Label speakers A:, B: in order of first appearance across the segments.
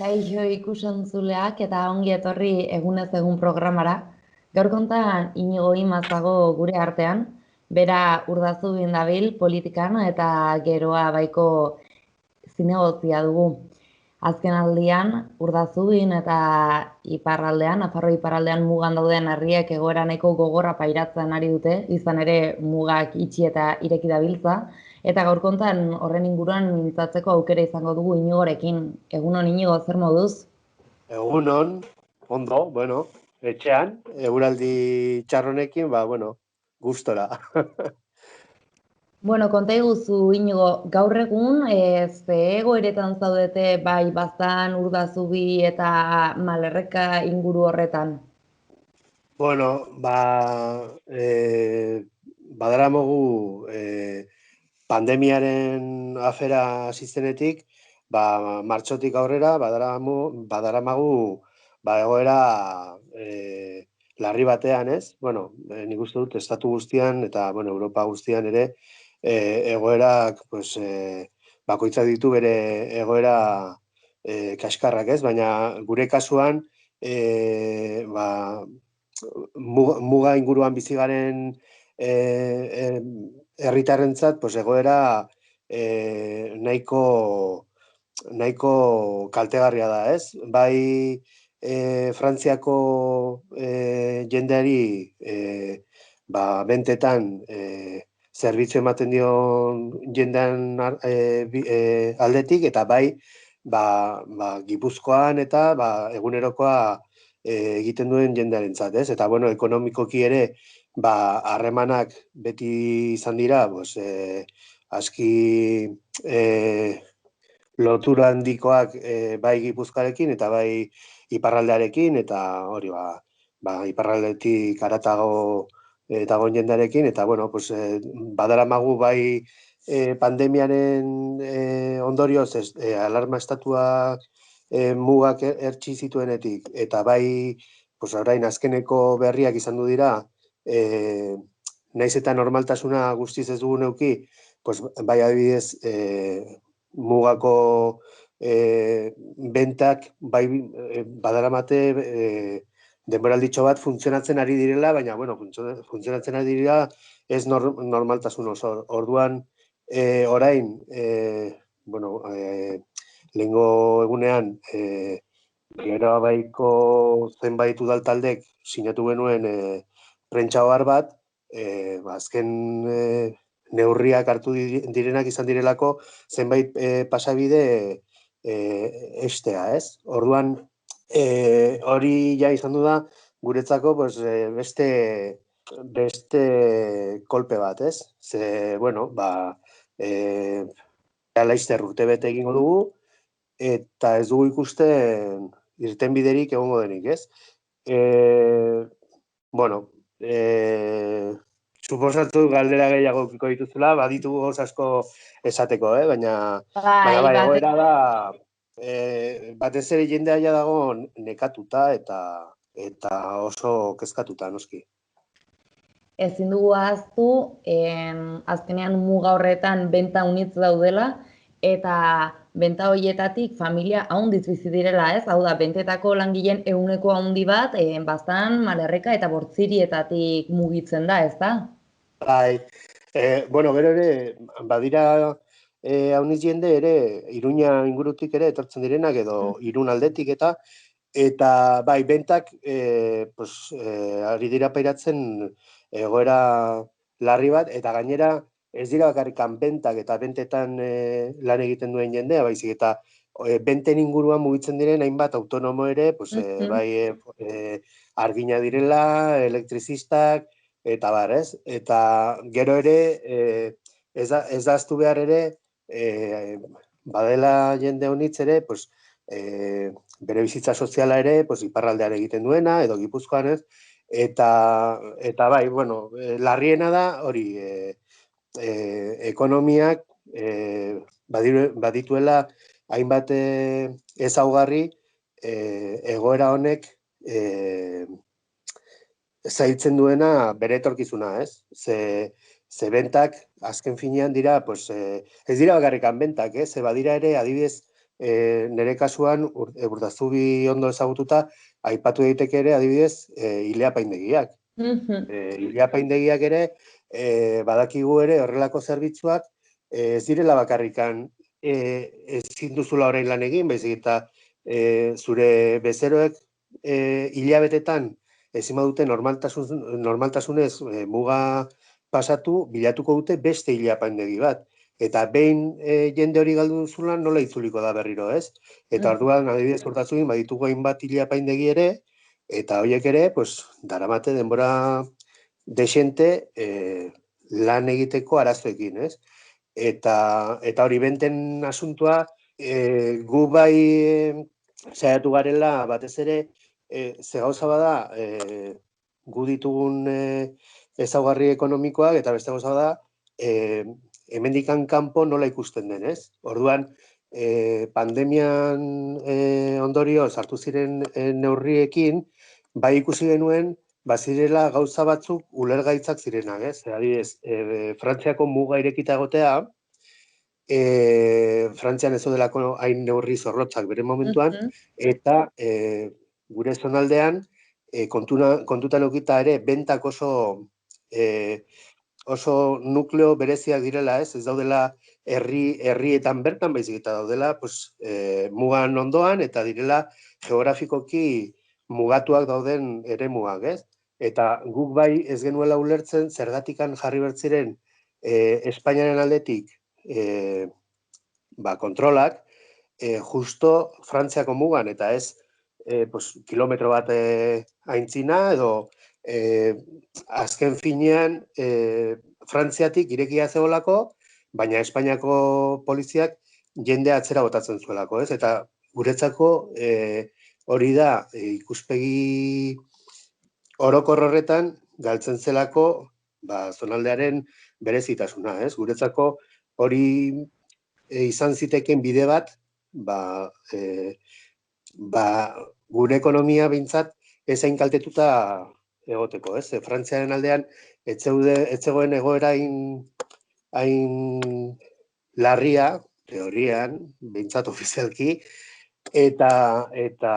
A: Kaixo ikusentzuleak eta ongi etorri egunez egun programara. Gaur kontan Inigo Imazago gure artean, bera Urdazubin dabil politikan eta geroa baiko zinegotzi dugu. Azken aldian, Urdazubin eta iparraldean, Nafarroa iparraldean mugan dauden herriek egoera nahiko gogorra pairatzen ari dute, izan ere mugak itxi eta ireki dabiltza. Eta gaur kontan horren inguruan mintzatzeko aukera izango dugu Inigorekin. Egunon Inigo, zer moduz?
B: Egunon, ondo, etxean, eguraldi txarronekin, gustora.
A: Bueno, konta iguzu Inigo, gaur egun ze egoeretan zaudete bai Baztan, Urdazubi eta Malerreka inguru horretan?
B: Bueno, badaramogu pandemiaren afera hasi zenetik, martxotik aurrera badaramagu egoera larri batean, ez? Bueno, nik uste dut estatu guztian eta Europa guztian ere egoerak bakoitzak ditu bere egoera kaskarrak, ez? Baina gure kasuan muga inguruan bizi garen herritarrentzat egoera nahiko kaltegarria da, ez? Bai Frantziako jendeari bentetan zerbitzu ematen dion jendean aldetik, eta bai Gipuzkoan eta egunerokoa egiten duen jendearentzat, ez? Eta ekonomikoki ere harremanak beti izan dira, aski lotura handikoak bai Gipuzkoarekin eta bai iparraldearekin, eta hori iparraldetik haratago dagoen jendearekin, eta badaramagu bai pandemiaren ondorioz alarma estatuak mugak ertsi zituenetik, eta bai orain azkeneko berriak izan du dira, naiz eta normaltasuna guztiz ez dugu neuki, bai adibidez mugako bentak bai badaramate denboralditxo bat funtzionatzen ari direla, baina funtzionatzen ari dira ez normaltasun oso. Orduan orain lehengo egunean Geroa baiko zenbait udaltaldek sinatu genuen prentsaohar bat, azken neurriak hartu direnak izan direlako zenbait pasabide estea, ez? Orduan hori ja izan du da guretzako beste kolpe bat, ez? Ze, laizter urtebete egingo dugu, eta ez dugu ikusten irtenbiderik egongo denik, ez? Suposatu galdera gehiago ukiko dituzula, baditugu asko esateko, baina egoera da, batez ere jendea ja dago nekatuta eta oso kezkatuta, noski.
A: Ezin dugu ahaztu, azkenean muga horretan benta unitz daudela, eta benta horietatik familia haundiz bizi direla, ez? Hau da, bentetako langileen ehuneko haundi bat, Baztan, Malerreka eta Bortzirietatik mugitzen da, ez da?
B: Bai, gero ere, badira hauniz jende ere, Iruña ingurutik ere etortzen direnak, edo Irun aldetik eta bai, bentak ari dira pairatzen egoera larri bat, eta gainera ez dira bakarrikan bentak eta bentetan lan egiten duen jendea, baizik eta benten inguruan mugitzen diren hainbat autonomo ere, argina direla, elektrizistak, eta ez? Eta gero ere, ez da aztu behar ere, badela jende honitz ere, bere bizitza soziala ere, iparraldean egiten duena, edo Gipuzkoan, ez? Eta bai, larriena da, hori, ekonomiak badituela hainbat ezaugarri egoera honek zailtzen duena bere etorkizuna, ez? Ze bentak azken finean dira, ez dira bakarrikan bentak, ze badira ere adibidez nire kasuan, Urdazubi ondo ezagututa, aipatu daiteke ere, adibidez, ileapaindegiak. Ileapaindegiak ere, badakigu ere horrelako zerbitzuak ez direla bakarrikan ezin duzula orain lan egin, baizik eta zure bezeroek hilabetetan ezin badute normaltasunez muga pasatu, bilatuko dute beste ileapaindegi bat. Eta behin jende hori galdu duzula, nola itzuliko da berriro, ez? Eta orduan, adibidez, Urdazuin, baditugu hainbat ileapaindegi ere, eta horiek ere, pues, daramate denbora desente lan egiteko arazoekin, ez? Eta hori benten asuntua, gu bai saiatu garela batez ere, ze gauza bada, gu ditugun ezaugarri ekonomikoak, eta beste gauza bada, hemendikan kanpo nola ikusten den, ez? Orduan, pandemian ondorio sartu ziren neurriekin, bai ikusi genuen, bazirela gauza batzuk ulergaitzak zirenak, ez? Adibidez, Frantziako muga irekita egotea, Frantzian ez delako hain neurri zorrotzak bere momentuan, eta gure zonaldean, kontutan eukita ere, bentak oso nukleo bereziak direla, ez? Ez daudela herrietan bertan, baizik eta daudela pues, mugan ondoan, eta direla geografikoki mugatuak dauden eremuak, ez? Eta guk bai ez genuela ulertzen, zergatikan jarri bertziren Espainiaren aldetik kontrolak, justo Frantziako mugan, eta ez pues, kilometro bat aintzina, edo azken finean Frantziatik irekia zeolako, baina Espainiako poliziak jende atzera botatzen zuelako, ez? Eta guretzako hori da ikuspegi orokor horretan galtzen zelako zonaldearen berezitasuna, ez? Guretzako hori izan ziteken bide bat, gure ekonomia behintzat ezain kaltetuta egoteko, ez? Frantziaren aldean ez zegoen egoera hain larria, teorian, behintzat ofizialki, eta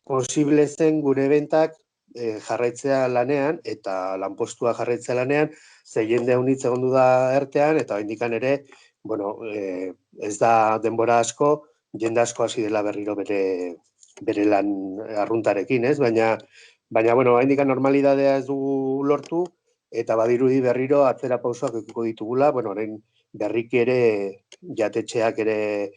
B: posible zen gure bentak jarraitzea lanean, eta lanpostua jarraitzea lanean, ze jende haunitz egondu da ertean, eta indikan ere, bueno, ez da denbora asko, jende asko hasi dela berriro bere lan arruntarekin, ez? Baina bueno, indikan normalidadea ez dugu lortu, eta badirudi berriro atzera pausoak ekuko ditugula, bueno, orain berriki ere jatetxeak ere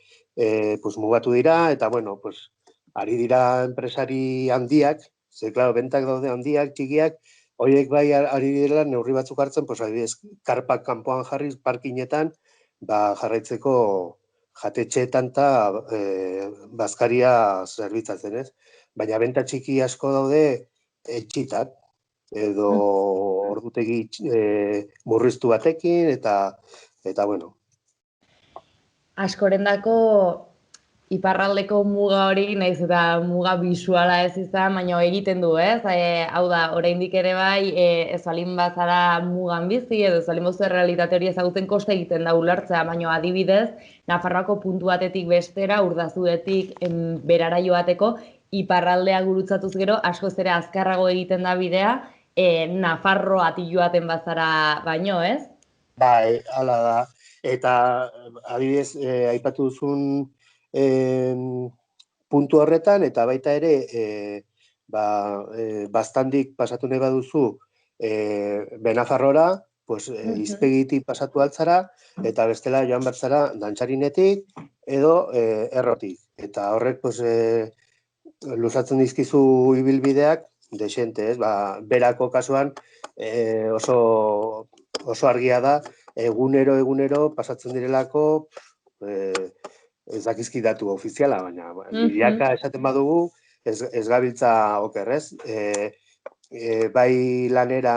B: pues, mugatu dira, eta bueno, pues, ari dira enpresari handiak, ze, klaro, bentak daude handiak, txikiak, horiek bai ari dira neurri batzuk hartzen, pues, adibidez, karpak kanpoan jarriz, parkinetan, jarraitzeko jatetxeetan eta bazkaria zerbitzatzen, ez? Baina benta txiki asko daude etxitak, edo ordutegi murriztu batekin, eta bueno.
A: Askorendako iparraldeko muga hori, nahiz eta muga bisuala ez izan, baina egiten du, ez? Hau da, oraindik ere bai, ez balin bazara mugan bizi, edo ez balin bazu realitate hori ezagutzen koste egiten da ulertzea, baina adibidez, Nafarroako puntu batetik bestera, Urdazuetik berara joateko, iparraldea gurutzatuz gero, askoz ere azkarrago egiten da bidea, Nafarro ati joaten bazara baino, ez?
B: Bai, hala da. Eta adibidez, aipatu duzun puntu horretan, eta baita ere, bastandik pasatu nahi baduzu Benafarrora, pues, izpegitik pasatu altzara, eta bestela joan bertzara dantxarinetik edo errotik. Eta horrek, pues, luzatzen dizkizu ibilbideak desente, ez? Berako kasuan oso argia da, egunero pasatzen direlako, ez dakizki datu ofiziala, baina milaka esaten badugu, ez gabiltza oker, ez? Bai lanera,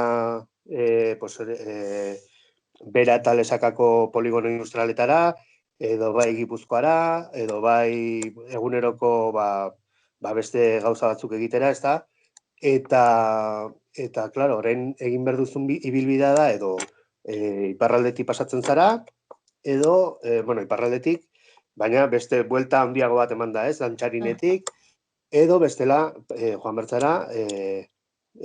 B: bera eta lesakako poligono industrialetara, edo bai Gipuzkoara, edo bai eguneroko beste gauza batzuk egitera, ez da? Eta, klaro, orain egin behar duzun ibilbidea da, edo iparraldetik pasatzen zara, edo, bueno, iparraldetik, baina beste buelta handiago bat eman da, ez, Lantxarinetik, edo bestela, joan bertzara,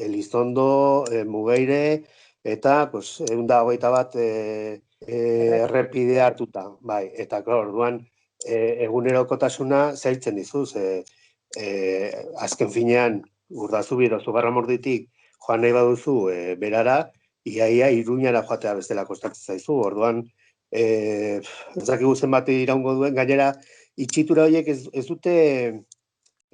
B: Elizondo, Mugeire, eta, pues, 121 errepide hartuta, bai, eta, klar, orduan, egunerokotasuna zailtzen dizuz, azken finean, Urdazubi edo Zugarramorditik joan nahi baduzu berara, iaia Iruñara joatea bestela kostatzen zaizu, orduan, ez dakigu zenbat iraungo duen, gainera, itxitura horiek ez dute,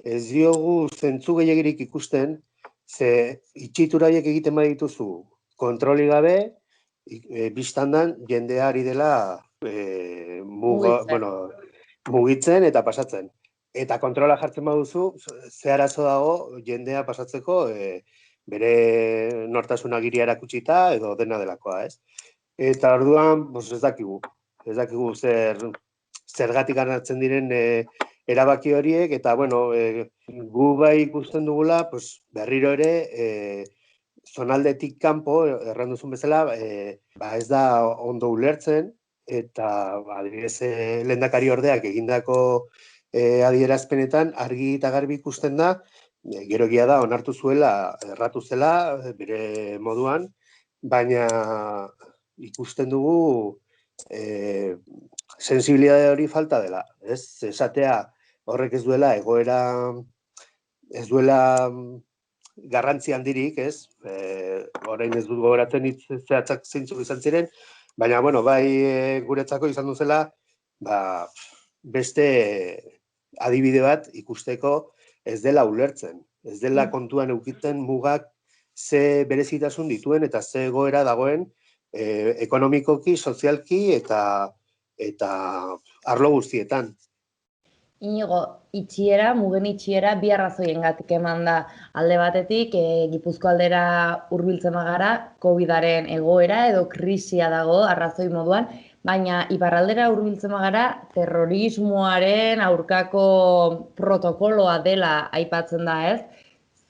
B: ez diogu zentzu gehiagirik ikusten, ze itxitura horiek egiten badituzu kontroli gabe, biztandan jendea ari dela mugitzen eta pasatzen. Eta kontrola jartzen baduzu, ze arazo dago jendea pasatzeko bere nortasun agiria erakutsita edo dena delakoa, ez? Eta orduan, ez dakigu zergatik hartzen diren erabaki horiek, eta, bueno, gu bai ikusten dugula, berriro ere, zonaldetik kanpo, erran duzun bezala, ez da ondo ulertzen, eta, adibidez, lehendakari ordeak egindako adierazpenetan argi eta garbi ikusten da, gero egia da onartu zuela, erratu zela, bere moduan, baina ikusten dugu sensibilidade hori falta dela, ez? Esatea horrek ez duela egoera, ez duela garrantzi handirik, ez? Orain ez dut gogoratzen zehatzak zeintzuk izan ziren, baina, bueno, bai guretzako izan duzela, beste adibide bat ikusteko ez dela ulertzen. Ez dela kontuan eukiten mugak ze berezitasun dituen eta ze egoera dagoen ekonomikoki, sozialki eta arlo guztietan.
A: Inigo, mugen itxiera bi arrazoiengatik eman da alde batetik, Gipuzko aldera hurbiltzen bagara, COVID-aren egoera edo krisia dago arrazoi moduan, baina iparraldera hurbiltzen bagara terrorismoaren aurkako protokoloa dela aipatzen da, ez?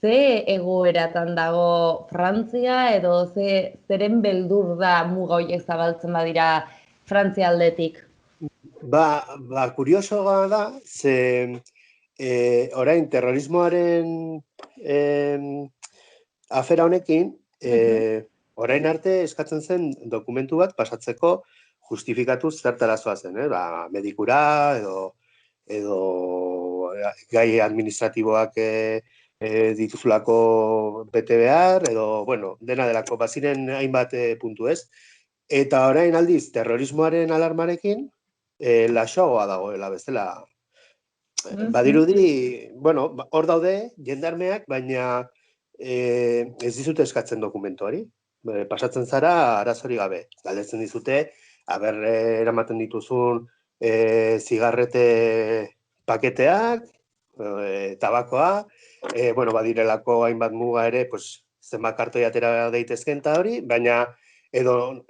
A: Ze egoeratan dago Frantzia edo zeren beldur da muga horiek zabaltzen badira Frantzia aldetik?
B: Kurioso da, ze orain terrorismoaren afera honekin, orain arte eskatzen zen dokumentu bat pasatzeko justifikatuz zertarazoa zen, medikura edo gai administratiboak dituzulako bete behar, edo, bueno, dena delako baziren hainbat puntu ez. Eta orain aldiz, terrorismoaren alarmarekin, laxoagoa dagoela bezala. Badirudi, bueno, hor daude jendarmeak, baina ez dizute eskatzen dokumentu hori. Pasatzen zara arazori gabe. Galdetzen dizute, eramaten dituzun zigarrete paketeak, tabakoa, bueno, badirelako hainbat muga ere, zenbat kartoi atera daitezken ta hori, baina edo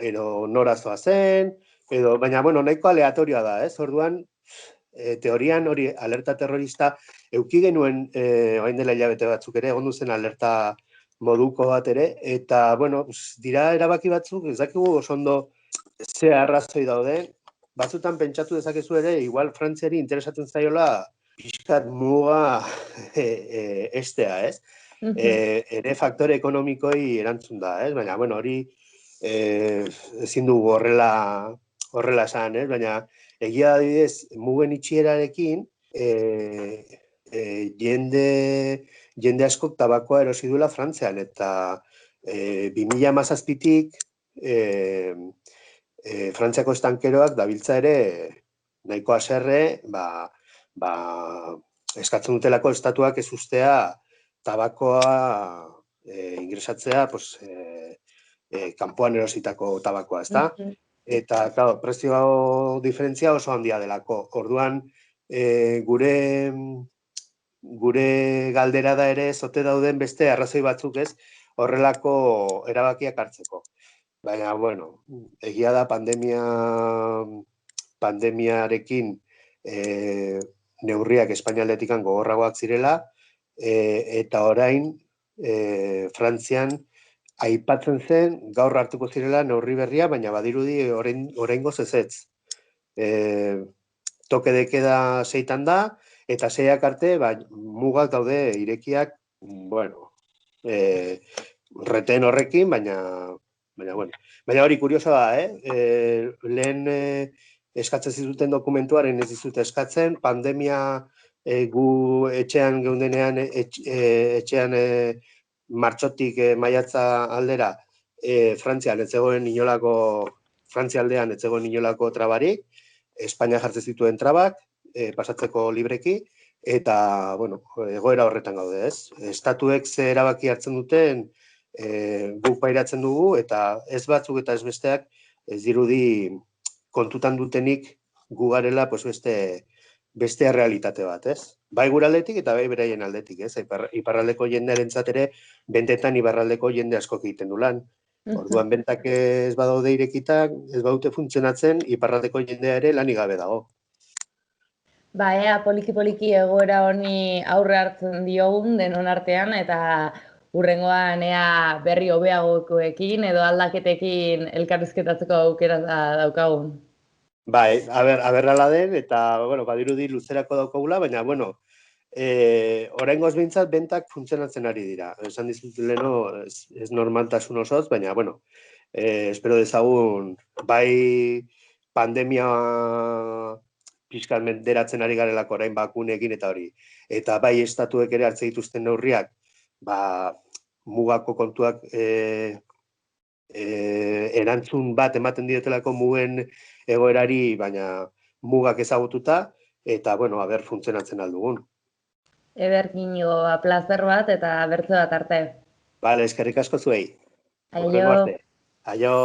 B: norazoa zen, baina, bueno, nahiko aleatorioa da, ez? Orduan, teorian hori alerta terrorista euki genuen orain dela hilabete batzuk ere, egon duzen alerta moduko bat ere, eta, bueno, dira erabaki batzuk, ez dakigu oso ondo ze arrazoi dauden, batzutan pentsatu dezakezu ere, igual Frantziari interesatzen zaiola pixkat muga estea, ez? Ere faktore ekonomikoi erantzun da, ez? Baina, bueno, hori ezin dugu horrela esan, ez? Baina, egia adibidez, mugen itxierarekin, jende askok tabakoa erosi duela Frantzian, eta 2017tik Frantziako estankeroak dabiltza ere nahiko haserre, eskatzen dutelako estatuak ez ustea tabakoa ingresatzea, kanpoan erositako tabakoa, ezta? Eta, claro, prezio diferentzia oso handia delako. Orduan, gure galdera da ere zote dauden beste arrazoi batzuk ez horrelako erabakiak hartzeko. Baina, bueno, egia da pandemiarekin neurriak Espainialdetikan gogorragoak zirela, eta orain Frantzian aipatzen zen gaur hartuko zirela neurri berria, baina badirudi oraingoz ezetz. toke de queda 6 da, eta 6 arte, mugak daude irekiak, bueno, reten horrekin, baina bueno. Baina hori kuriosoa da, lehen eskatzen zituten dokumentuaren ez dizute eskatzen, pandemia gu etxean geundenean, etxean martxotik maiatza aldera, Frantzian ez zegoen inolako, Frantzia aldean ez zegoen inolako trabarik, Espainia jartzen zituen trabak, pasatzeko libreki, eta, bueno, egoera horretan gaude, ez? Estatuek ze erabaki hartzen duten, guk pairatzen dugu, eta ez batzuk eta ez besteak, ez dirudi kontutan dutenik gu garela, pues beste realitate bat, ez? Bai gure aldetik eta bai beraien aldetik, ez? Iparraldeko jendearentzat ere, bentetan iparraldeko jende asko egiten du lan. Orduan bentak ez badaude irekitak, ez baute funtzionatzen, iparraldeko jendea ere lanik gabe dago.
A: Ba, poliki-poliki egoera honi aurre hartzen diogun denon artean, eta hurrengoan berri hobeagokoekin edo aldaketekin elkarrizketatzeko aukera daukagun.
B: Bai, aberrala den, eta, bueno, badirudi luzerako daukagula, baina, bueno, oraingoz behintzat bentak funtzionatzen ari dira. Esan dizut leheno, ez normaltasun osoz, baina, bueno, espero dezagun, bai pandemia pixkat menderatzen ari garelako orain bakunekin eta hori. Eta bai estatuek ere hartze dituzten neurriak, mugako kontuak erantzun bat ematen diotelako mugen egoerari, baina mugak ezagututa, eta, bueno, aber funtzionatzen aldugun.
A: Ederkino, plazer bat eta bertze bat arte.
B: Bale, eskerrik asko zuei.
A: Aio.
B: Aio.